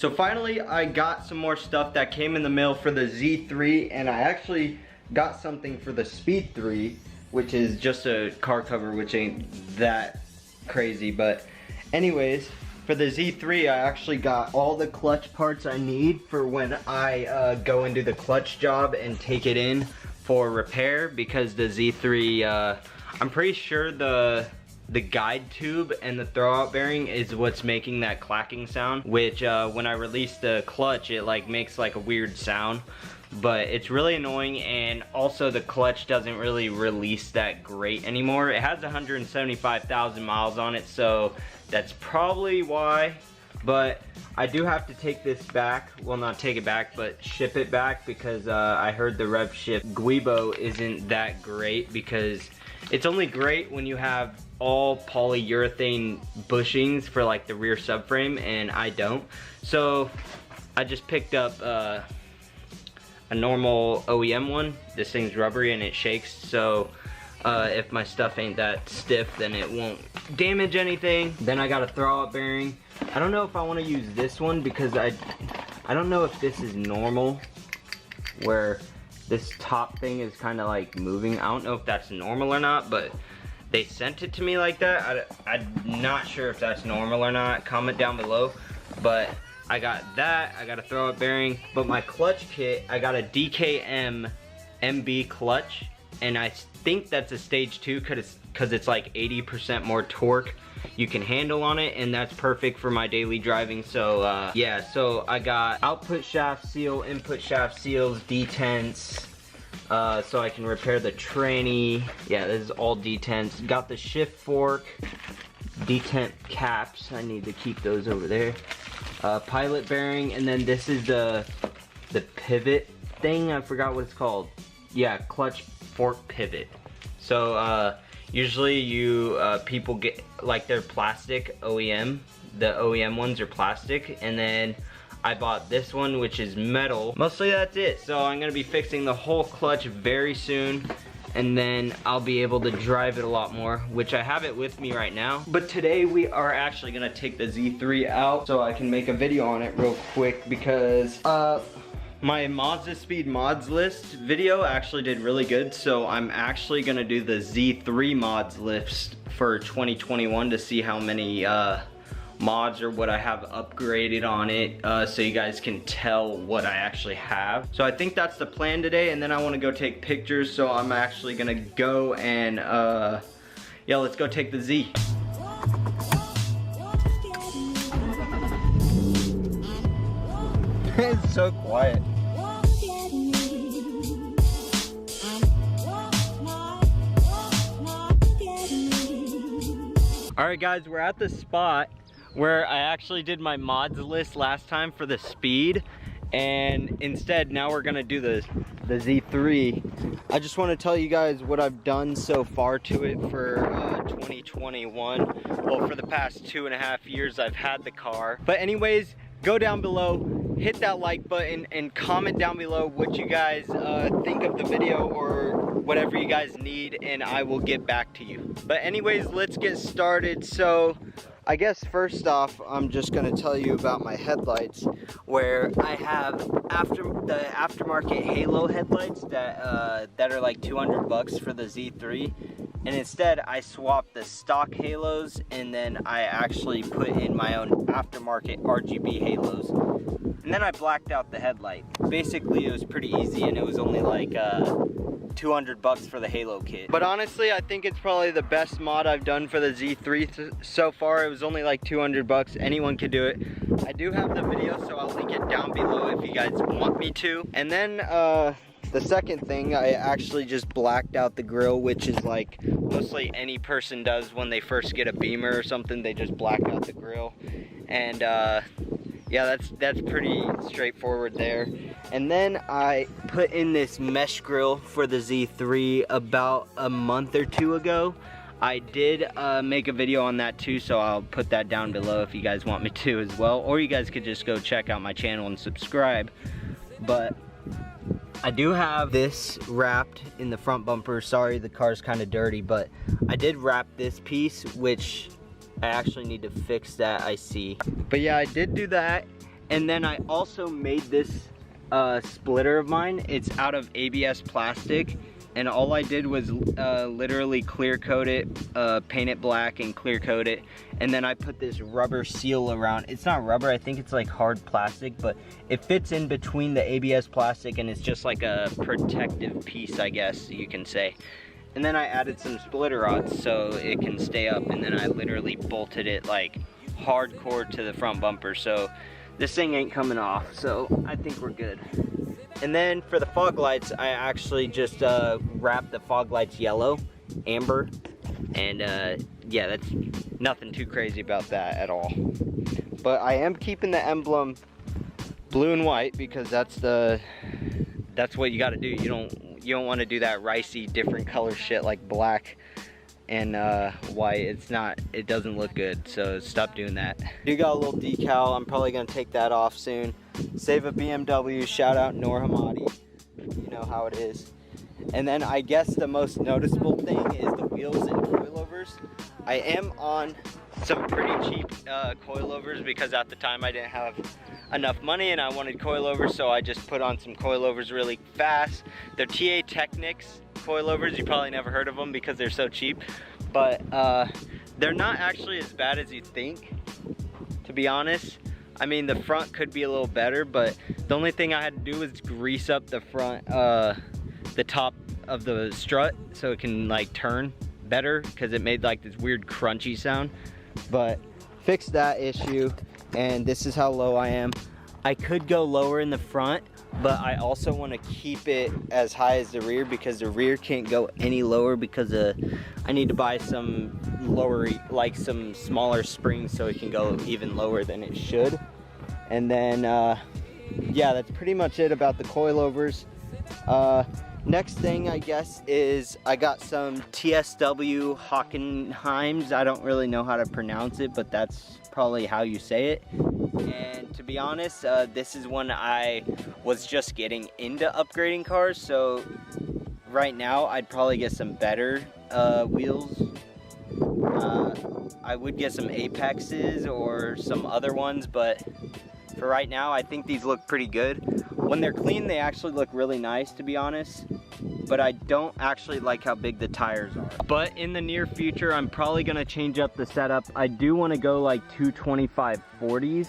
So finally I got some more stuff that came in the mail for the Z3, and I actually got something for the Speed 3, which is just a car cover, which ain't that crazy. But anyways, for the Z3 I actually got all the clutch parts I need for when I go and do the clutch job and take it in for repair, because the Z3, I'm pretty sure the guide tube and the throwout bearing is what's making that clacking sound, which when I release the clutch it like makes like a weird sound, but it's really annoying. And also the clutch doesn't really release that great anymore. It has 175,000 miles on it, so that's probably why. But I do have to take this back, well not take it back, but ship it back, because I heard the rev shift Guibo isn't that great, because it's only great when you have all polyurethane bushings for like the rear subframe, and I don't. So I just picked up a normal OEM one. This thing's rubbery and it shakes, so if my stuff ain't that stiff then it won't damage anything. Then I got a throwout bearing. I don't know if I want to use this one, because I don't know if this is normal, where this top thing is kind of like moving. I don't know if that's normal or not, but they sent it to me like that. I'm not sure if that's normal or not. Comment down below. But I got that. I got a throwout bearing. But my clutch kit, I got a DKM MB clutch, and I think that's a stage 2 because it's like 80% more torque you can handle on it, and that's perfect for my daily driving. So yeah, so I got output shaft seal, input shaft seals, detents, so I can repair the tranny. Yeah, this is all detents. Got the shift fork, detent caps, I need to keep those over there. Pilot bearing, and then this is the pivot thing, I forgot what it's called. Yeah, clutch fork pivot. So usually people get, like, they're plastic OEM. The OEM ones are plastic, and then I bought this one, which is metal. Mostly that's it. So I'm gonna be fixing the whole clutch very soon, and then I'll be able to drive it a lot more, which I have it with me right now. But today we are actually gonna take the Z3 out so I can make a video on it real quick, because my Mazda Speed mods list video actually did really good, so I'm actually gonna do the Z3 mods list for 2021 to see how many mods or what I have upgraded on it, so you guys can tell what I actually have. So I think that's the plan today, and then I want to go take pictures, so I'm actually gonna go and yeah, let's go take the Z. It's so quiet. Alright guys, we're at the spot where I actually did my mods list last time for the Speed, and instead now we're gonna do the Z3. I just want to tell you guys what I've done so far to it for 2021. Well, for the past 2.5 years I've had the car. But anyways, go down below, hit that like button, and comment down below what you guys think of the video, or whatever you guys need, and I will get back to you. But anyways, let's get started. So I guess first off, I'm just gonna tell you about my headlights, where I have the aftermarket halo headlights that are like 200 bucks for the Z3, and instead I swapped the stock halos, and then I actually put in my own aftermarket RGB halos, and then I blacked out the headlight. Basically it was pretty easy, and it was only like 200 bucks for the halo kit. But honestly, I think it's probably the best mod I've done for the Z3 so far. It was only like 200 bucks. Anyone could do it. I do have the video, so I'll link it down below if you guys want me to. And then the second thing, I actually just blacked out the grill, which is like mostly any person does when they first get a Beamer or something. They just black out the grill. And yeah, that's pretty straightforward there. And then I put in this mesh grill for the Z3 about a month or two ago. I did make a video on that too, so I'll put that down below if you guys want me to as well. Or you guys could just go check out my channel and subscribe. But I do have this wrapped in the front bumper. Sorry, the car's kind of dirty, but I did wrap this piece, which I actually need to fix that, I see. But yeah, I did do that. And then I also made this splitter of mine. It's out of ABS plastic, and all I did was literally clear coat it, paint it black and clear coat it, and then I put this rubber seal around. It's not rubber, I think it's like hard plastic, but it fits in between the ABS plastic and it's just like a protective piece, I guess you can say. And then I added some splitter rods so it can stay up, and then I literally bolted it like hardcore to the front bumper, so this thing ain't coming off, so I think we're good. And then for the fog lights, I actually just wrapped the fog lights yellow, amber, and yeah, that's nothing too crazy about that at all. But I am keeping the emblem blue and white because that's what you got to do. You don't want to do that ricey different color shit like black and white. It doesn't look good, so stop doing that. You got a little decal, I'm probably gonna take that off soon. Save a BMW, shout out Noor Hamadi, you know how it is. And then I guess the most noticeable thing is the wheels and coilovers. I am on some pretty cheap coilovers because at the time I didn't have enough money and I wanted coilovers, so I just put on some coilovers really fast. They're TA Technics coilovers. You probably never heard of them because they're so cheap, but they're not actually as bad as you think, to be honest. I mean, the front could be a little better, but the only thing I had to do was grease up the front, the top of the strut so it can like turn better, because it made like this weird crunchy sound. But fixed that issue, and this is how low I am. I could go lower in the front, but I also want to keep it as high as the rear because the rear can't go any lower because I need to buy some lower, like some smaller springs so it can go even lower than it should. And then yeah, that's pretty much it about the coilovers. Next thing I guess is I got some TSW Hockenheims. I don't really know how to pronounce it, but that's probably how you say it. And to be honest, this is when I was just getting into upgrading cars, so right now I'd probably get some better wheels. I would get some Apexes or some other ones, but for right now I think these look pretty good. When they're clean, they actually look really nice, to be honest, but I don't actually like how big the tires are. But in the near future, I'm probably gonna change up the setup. I do want to go like 225/40s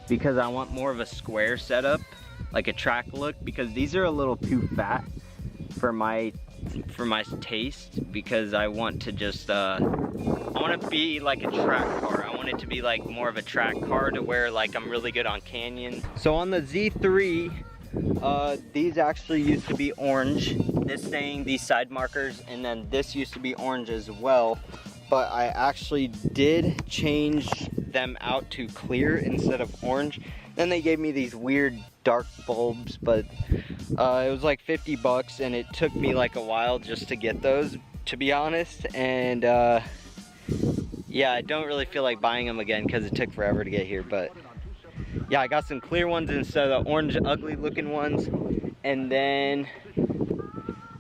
because I want more of a square setup, like a track look, because these are a little too fat for my taste, because I want to just I want to be like a track car. I want it to be like more of a track car to where like I'm really good on canyon. So on the Z3, these actually used to be orange. This thing, these side markers, and then this used to be orange as well. But I actually did change them out to clear instead of orange. Then they gave me these weird dark bulbs, but it was like 50 bucks and it took me like a while just to get those, to be honest. And yeah, I don't really feel like buying them again because it took forever to get here. But yeah, I got some clear ones instead of the orange ugly looking ones. And then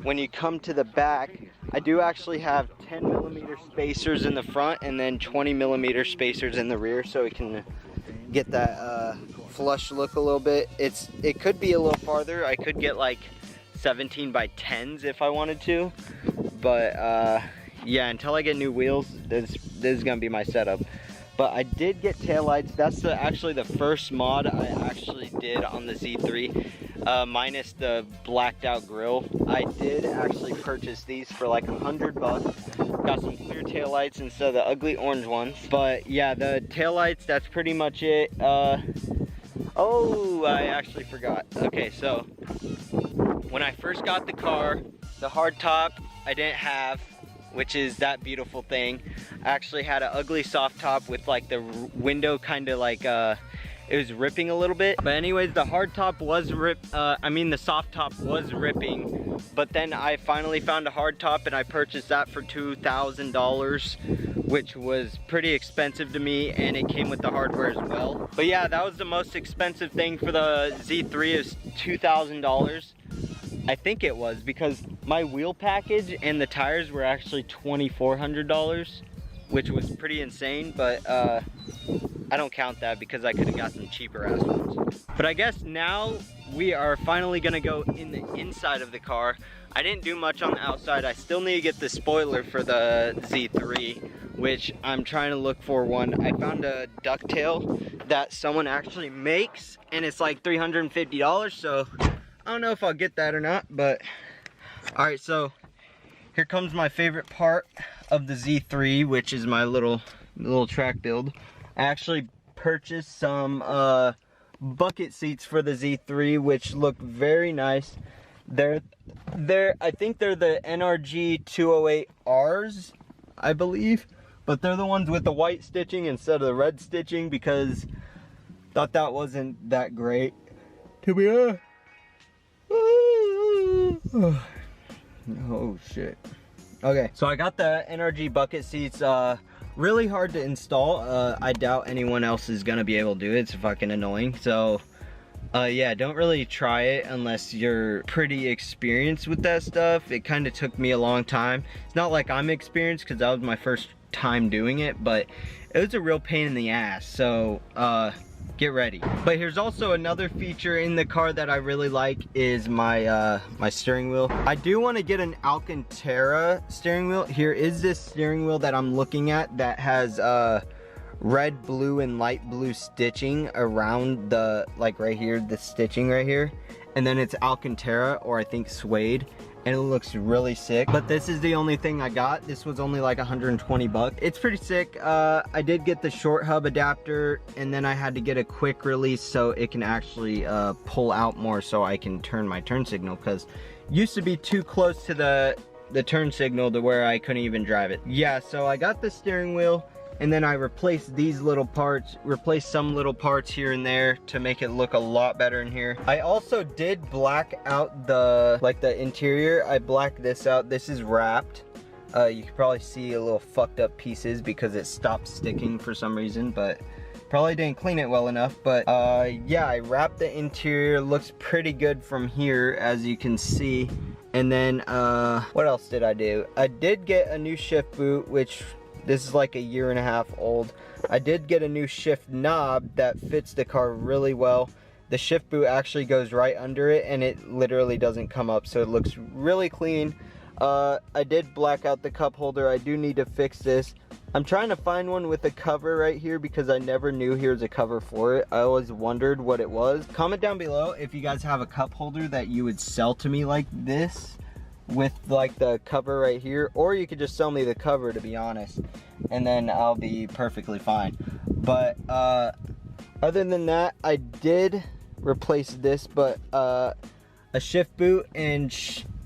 when you come to the back, I do actually have 10mm spacers in the front and then 20mm spacers in the rear, so we can get that flush look a little bit. It could be a little farther. I could get like 17x10s if I wanted to, but yeah, until I get new wheels, this is gonna be my setup. But I did get taillights. That's actually the first mod I actually did on the Z3, minus the blacked out grill. I did actually purchase these for like 100 bucks. Got some clear taillights instead of the ugly orange ones. But yeah, the taillights, that's pretty much it. Oh, I actually forgot. Okay, so when I first got the car, the hardtop I didn't have, which is that beautiful thing. I actually had an ugly soft top with like the window kind of like it was ripping a little bit. But anyways, the hard top was the soft top was ripping, but then I finally found a hard top and I purchased that for $2,000, which was pretty expensive to me, and it came with the hardware as well. But yeah, that was the most expensive thing for the Z3, is $2,000. I think it was, because my wheel package and the tires were actually $2,400, which was pretty insane. But I don't count that because I could have got some cheaper ass ones. But I guess now we are finally gonna go in the inside of the car. I didn't do much on the outside. I still need to get the spoiler for the Z3, which I'm trying to look for one. I found a ducktail that someone actually makes, and it's like $350, so I don't know if I'll get that or not, but all right, so here comes my favorite part of the Z3, which is my little track build. I actually purchased some bucket seats for the Z3, which look very nice. I think they're the NRG 208Rs, I believe, but they're the ones with the white stitching instead of the red stitching because I thought that wasn't that great, to be honest. Oh shit. Okay, so I got the NRG bucket seats. Really hard to install. I doubt anyone else is gonna be able to do it. It's fucking annoying. So yeah, don't really try it unless you're pretty experienced with that stuff. It kind of took me a long time. It's not like I'm experienced because that was my first time doing it, but it was a real pain in the ass. So get ready. But here's also another feature in the car that I really like is my my steering wheel. I do want to get an Alcantara steering wheel. Here is this steering wheel that I'm looking at that has red, blue, and light blue stitching around the, like right here, the stitching right here. And then it's Alcantara, or I think suede, and it looks really sick. But this is the only thing I got. This was only like 120 bucks. It's pretty sick. I did get the short hub adapter, and then I had to get a quick release so it can actually pull out more so I can turn my turn signal, because it used to be too close to the turn signal to where I couldn't even drive it. Yeah, so I got the steering wheel, and then I replaced these little parts, replaced some little parts here and there to make it look a lot better in here. I also did black out the interior. I blacked this out. This is wrapped. You can probably see a little fucked up pieces because it stopped sticking for some reason, but probably didn't clean it well enough. But yeah, I wrapped the interior. Looks pretty good from here, as you can see. And then what else did I do? I did get a new shift boot, which this is like a 1.5 years old. I did get a new shift knob that fits the car really well. The shift boot actually goes right under it, and it literally doesn't come up, so it looks really clean. I did black out the cup holder. I do need to fix this. I'm trying to find one with a cover right here because I never knew here's a cover for it. I always wondered what it was. Comment down below if you guys have a cup holder that you would sell to me like this, with like the cover right here, or you could just sell me the cover, to be honest, and then I'll be perfectly fine. But other than that, I did replace this, but a shift boot and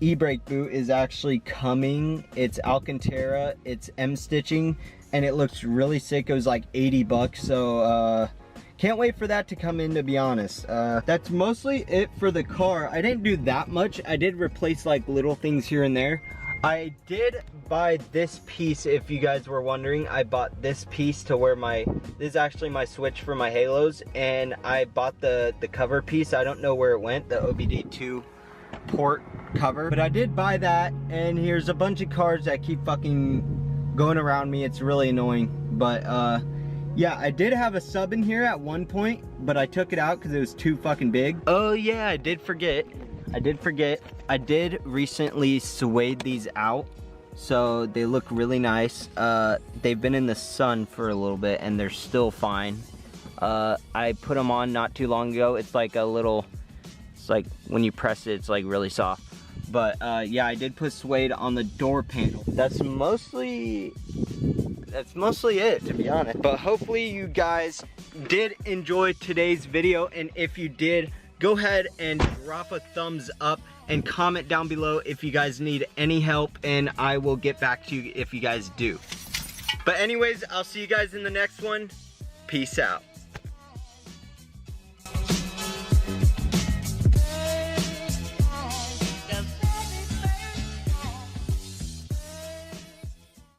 e-brake boot is actually coming. It's Alcantara, it's M stitching, and it looks really sick. It was like 80 bucks, so can't wait for that to come in, to be honest. That's mostly it for the car. I didn't do that much. I did replace like little things here and there. I did buy this piece, if you guys were wondering. I bought this piece to where this is actually my switch for my halos, and I bought the cover piece. I don't know where it went, the OBD2 port cover, but I did buy that. And here's a bunch of cars that keep fucking going around me. It's really annoying, but yeah, I did have a sub in here at one point, but I took it out because it was too fucking big. Oh yeah, I did forget. I did recently suede these out, so they look really nice. They've been in the sun for a little bit and they're still fine. I put them on not too long ago. It's like a little, it's like when you press it, it's like really soft. But yeah, I did put suede on the door panel. That's mostly it, to be honest. But hopefully you guys did enjoy today's video, and if you did, go ahead and drop a thumbs up and comment down below if you guys need any help, and I will get back to you if you guys do. But anyways, I'll see you guys in the next one. Peace out.